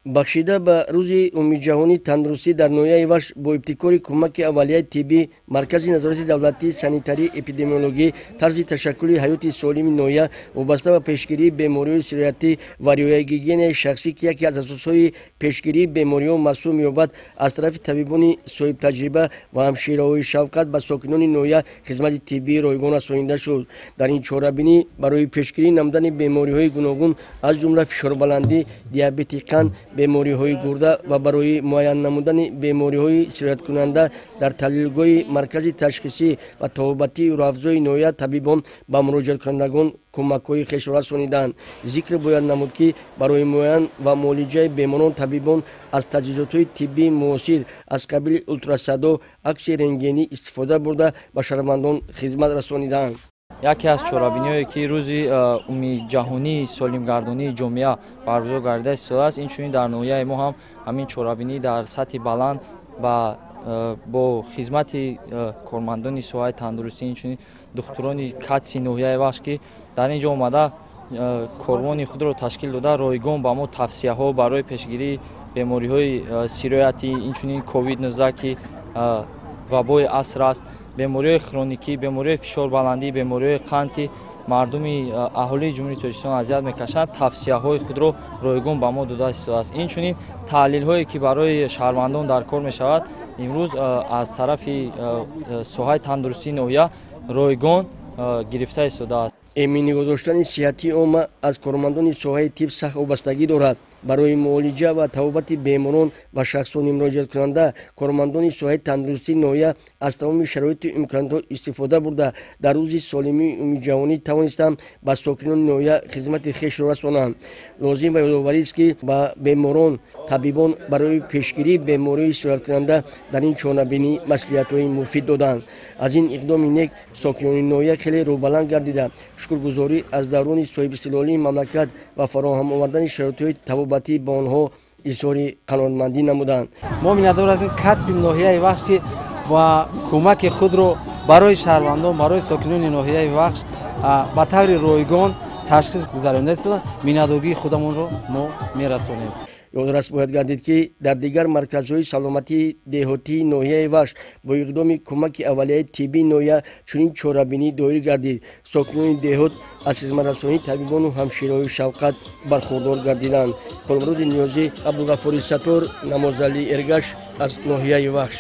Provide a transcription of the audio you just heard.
бахшида ба рӯзи умумиҷаҳонии тандурустӣ дар ноҳияи Вахш бо ибтикори кӯмаки аввалияи тиббӣ, маркази назорати давлатии санитарии эпидемиологӣ, тарзи ташаккули ҳаёти солими ноҳия вобаста ба пешгирии бемориҳои сироятӣ ва риояи гигиенаи шахсӣ ки яке аз асосҳои пешгирии бемориҳо маҳсуб меёбад, аз тарафи табибони соҳибтаҷриба ва ҳамшираҳои шафқат ба сокинони ноҳия хизмати тиббии ройгон расонида шуд. дар ин чорабинӣ барои пешгирӣ намудани бемориҳои гуногун аз ҷумла фишорбаландӣ, диабети қанд, бемориҳои гурда ва барои муайян намудани бемориҳои сирояткунанда дар таҳлилгоҳи маркази ташхисӣ ва табобатии урвафзои ноҳия табибон ба муроҷиаткунандагон кӯмакҳои хешро расониданд. зикр бояд намуд ки барои муайян ва муолиҷаи беморон табибон аз таҷҳизотҳои тиббии муосир аз қабили ултрасадо, акси рентгенӣ истифода бурда ба шаҳрвандон хизмат расониданд. яке аз чорабиниҳое ки рӯзи умумиҷаҳонии солимгардонии ҷомеа баргузор гардида истодааст, инчунин дар ноҳияи мо ҳам ҳамин чорабинӣ дар сатҳи баланд бо хизмати кормандони соҳаи тандурустӣ, инчунин духтурони катси ноҳияи Вахш ки дар ин ҷо омада корвони худро ташкил дода ройгон ба мо тавсияҳо барои пешгирии бемориҳои сироятӣ, инчунин COVID-19 ки вабои аср аст, бемориҳои хроникӣ, бемориҳои фишорбаландӣ, бемориҳои қанд ки мардуми аҳолии ҷумҳурии Тоҷикистон азият мекашанд, тавсияҳои худро ройгон ба мо дода истодааст. Инчунин таҳлилҳое ки барои шаҳрвандон дар кор мешавад, имрӯз аз тарафи соҳаи тандурустии ноҳия ройгон гирифта истодааст. эмин нигоҳ доштани сиҳати омма аз кормандони соҳаи тиб сахт вобастагӣ дорад. барои муолиҷа ва табобати беморон ва шахсони муроҷиаткунанда кормандони соҳаи тандурустии ноҳия аз тамоми шароиту имконотҳо истифода бурда дар рӯзи солимии умумиҷаҳонӣ тавонистанд ба сокинони ноҳия хизмати хешро расонанд. лозим ва ёдоварист ки ба беморон табибон барои пешгирии бемориҳои сирояткунанда дар ин чорабинӣ маслиҳатҳои муфид доданд. аз ин иқдоми нек сокинони ноҳия хеле рӯбаланд гардида шукргузорӣ аз даврони соҳибистиқлолии мамлакат ва фароҳам овардани шароитҳои табобатӣ ба онҳо изҳори қаноатмандӣ намуданд. мо миннатдор ҳастем катси ноҳияи Вахш ки ва кӯмаки худро барои шаҳрвандон, барои сокинони ноҳияи Вахш ба таври ройгон ташхис гузаронида истоданд. миннатдоргии худамонро мо мерасонем. ёдрас бояд гардид ки дар дигар марказҳои саломатии деҳотии ноҳияи Вахш бо иқдоми кӯмаки аввалияи тиббии ноҳия чунин чорабинӣ доир гардид. сокинони деҳот аз хизматрасонии табибону ҳамшираҳои шафқат бархурдор гардиданд. хонамруди ниёзӣ, абдулғаффори саттор, намозалии эргаш аз ноҳияи Вахш.